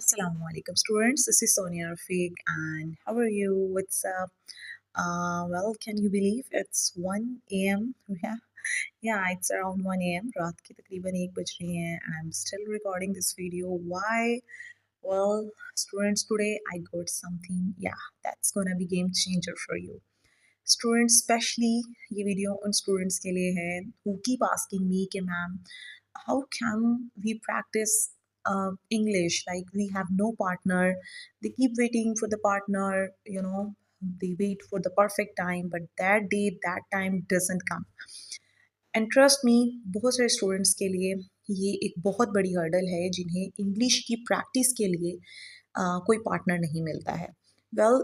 Assalamu alaikum students, this is Sonia Rafiq and how are you? What's up? Well, can you believe it's 1 a.m.? Yeah, it's around 1 a.m. रात की तकरीबन 1 बज रही हैं and I'm still recording this video. Why? Well, students, today I got something, yeah, that's gonna be game changer for you. Students, especially ये video उन students के लिए है who keep asking me कि ma'am how can we practice English? Like we have no partner. They keep waiting for the partner, they wait for the perfect time, but that day, that time doesn't come. And trust me बहुत सारे students के लिए ये एक बहुत बड़ी hurdle है जिन्हें इंग्लिश की प्रैक्टिस के लिए कोई पार्टनर नहीं मिलता है well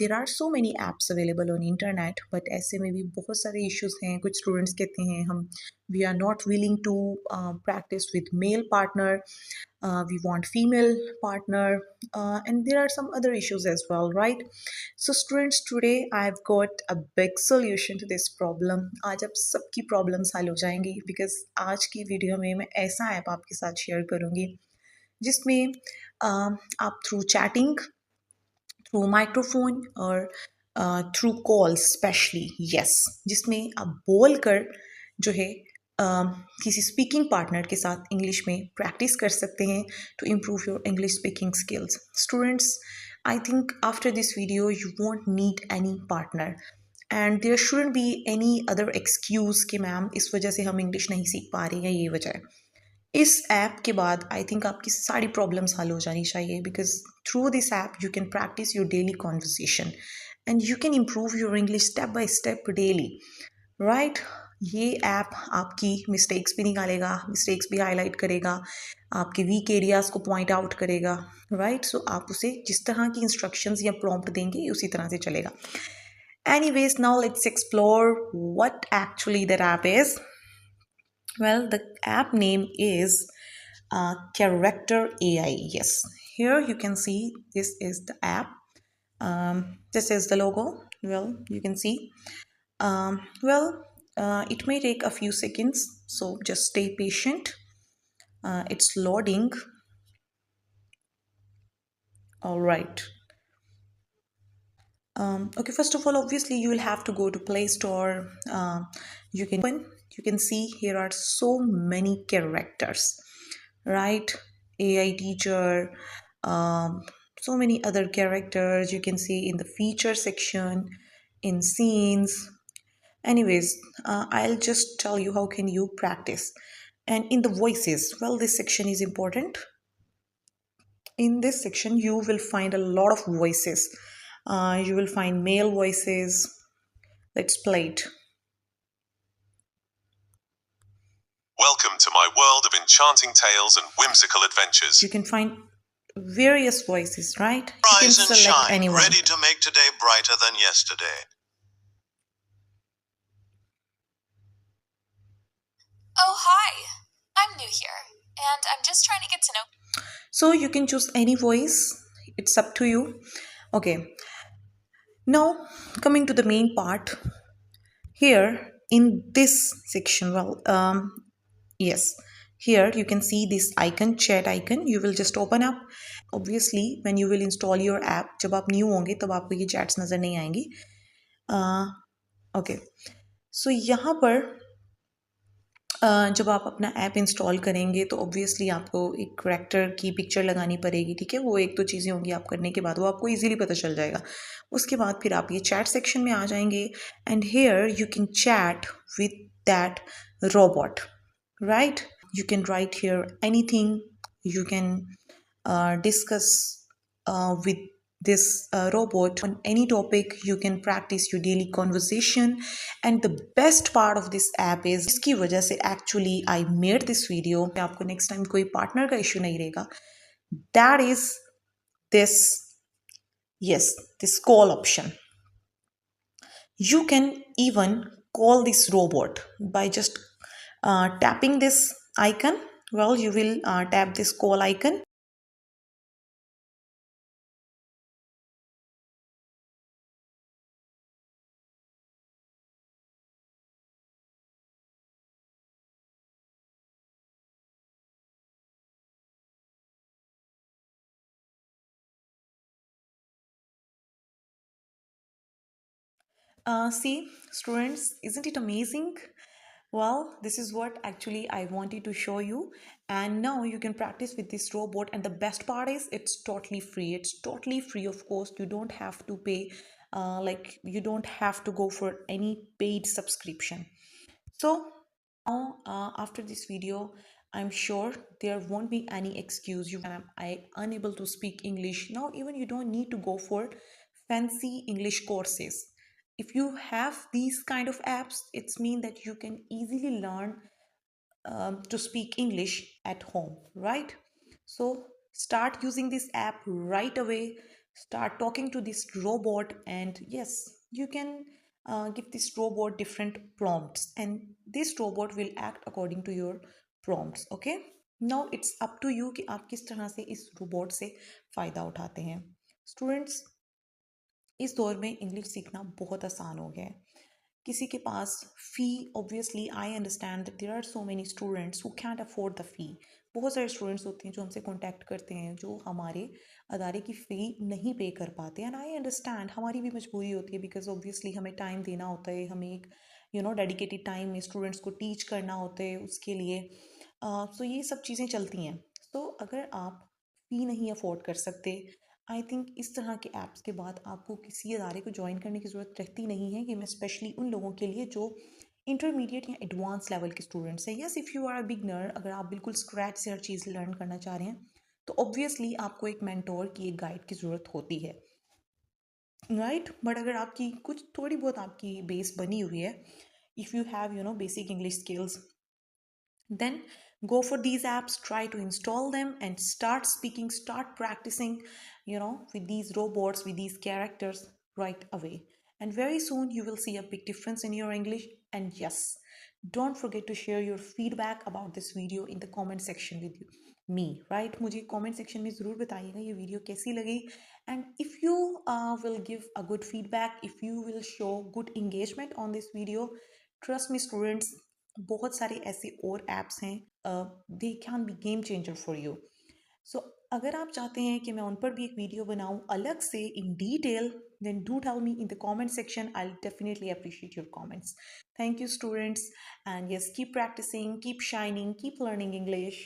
there are so many apps available on internet but ऐसे में भी बहुत सारे इश्यूज हैं कुछ स्टूडेंट्स कहते हैं हम we are not willing to practise with male partner we want female partner and there are some other issues as well, right? So students, today I've got a big solution to this problem. आज अब सबकी problems हल हो जाएंगी because आज की video में मैं ऐसा ऐप आपके साथ शेयर करूंगी जिसमें आप थ्रू चैटिंग थ्रू माइक्रोफोन और थ्रू कॉल स्पेशली यस जिसमें आप बोल कर जो है किसी स्पीकिंग पार्टनर के साथ इंग्लिश में प्रैक्टिस कर सकते हैं to improve your English speaking skills students I think after this video you want need any partner and there shouldn't be any other excuse कि मैम इस वजह से हम इंग्लिश नहीं सीख पा रहे हैं ये वजह है इस ऐप के बाद आई थिंक आपकी सारी प्रॉब्लम्स हल हो जानी चाहिए because through this app you can practice your daily conversation and you can improve your English step by step daily right ये ऐप आपकी मिस्टेक्स भी निकालेगा मिस्टेक्स भी हाईलाइट करेगा आपके वीक एरियाज़ को पॉइंट आउट करेगा राइट सो आप उसे जिस तरह की इंस्ट्रक्शंस या प्रॉम्प्ट देंगे उसी तरह से चलेगा anyways now let's explore what actually that app is. Well, the app name is Character AI. Yes, here you can see this is the app. This is the logo. Well, you can see. It may take a few seconds, so just stay patient. It's loading. All right. Okay, first of all, obviously you will have to go to Play Store. You can see here are so many characters, right? AI teacher, so many other characters you can see in the feature section, in scenes. Anyways, I'll just tell you how can you practice. And in the voices, well, this section is important. In this section, you will find a lot of voices. You will find male voices. Let's play it. Welcome to my world of enchanting tales and whimsical adventures. You can find various voices, right? Rise and shine, anyone. Ready to make today brighter than yesterday. Oh, hi. I'm new here, and I'm just trying to get to know. So you can choose any voice. It's up to you. Okay. Now, coming to the main part. Here, in this section, yes, here you can see this icon, chat icon. You will just open up. Obviously, when you will install your app, जब आप new होंगे तब आपको ये chats नज़र नहीं आएंगी. Okay. So यहाँ पर जब आप अपना ऐप इंस्टॉल करेंगे तो ऑब्वियसली आपको एक करैक्टर की पिक्चर लगानी पड़ेगी ठीक है वो एक दो चीज़ें होंगी आप करने के बाद वो आपको इजीली पता चल जाएगा उसके बाद फिर आप ये चैट सेक्शन में आ जाएंगे and here you can chat with that robot right you can write here anything you can discuss with this robot on any topic. You can practice your daily conversation and the best part of this app is इसकी वजह से actually I made this video आपको next time कोई partner का issue नहीं रहेगा that is this this call option. You can even call this robot by just tapping this icon. Well, you will tap this call icon. See, students, isn't it amazing? Well, this is what actually I wanted to show you. And now you can practice with this robot. And the best part is it's totally free. It's totally free, of course. You don't have to pay, you don't have to go for any paid subscription. So now, after this video, I'm sure there won't be any excuse. You can, I unable to speak English. Now, even you don't need to go for fancy English courses. If you have these kind of apps, it's mean that you can easily learn to speak English at home, right? So start using this app right away. Start talking to this robot, and yes, you can give this robot different prompts, and this robot will act according to your prompts. Okay, now it's up to you कि आप किस तरह से इस robot से फ़ायदा उठाते हैं स्टूडेंट्स। इस दौर में इंग्लिश सीखना बहुत आसान हो गया है। किसी के पास fee, obviously I understand that there are so many students who can't afford the fee. बहुत सारे स्टूडेंट्स होते हैं जो हमसे कॉन्टैक्ट करते हैं जो हमारे अदारे की फ़ी नहीं पे कर पाते, एंड आई अंडरस्टैंड हमारी भी मजबूरी होती है बिकॉज ऑब्वियसली हमें टाइम देना होता है, हमें एक डेडिकेटेड टाइम में स्टूडेंट्स को टीच करना होता है उसके लिए। सो ये सब चीज़ें चलती हैं। तो अगर आप फ़ी नहीं अफोर्ड कर सकते, आई थिंक इस तरह के ऐप्स के बाद आपको किसी अदारे को ज्वाइन करने की ज़रूरत रहती नहीं है। कि मैं स्पेशली उन लोगों के लिए जो इंटरमीडिएट या एडवांस लेवल के स्टूडेंट्स हैं। Yes, if you are a beginner, अगर आप बिल्कुल स्क्रैच से हर चीज़ लर्न करना चाह रहे हैं तो ऑब्वियसली आपको एक मेंटोर की, एक गाइड की ज़रूरत होती है, राइट? बट अगर आपकी कुछ थोड़ी बहुत आपकी बेस बनी हुई है, if you have basic English skills, then go for these apps, try to install them and start speaking, start practicing, with these robots, with these characters right away. And very soon you will see a big difference in your English. And yes, don't forget to share your feedback about this video in the comment section with me, right? मुझे comment section में ज़रूर बताइएगा ये video कैसी लगी। and if you will give a good feedback, if you will show good engagement on this video, trust me students, बहुत सारे ऐसे और ऐप्स हैं, they can be game changer for you. So अगर आप चाहते हैं कि मैं उन पर भी एक वीडियो बनाऊं अलग से in detail, then do tell me in the comment section. I'll definitely appreciate your comments. Thank you students, and yes, keep practicing, keep shining, keep learning English.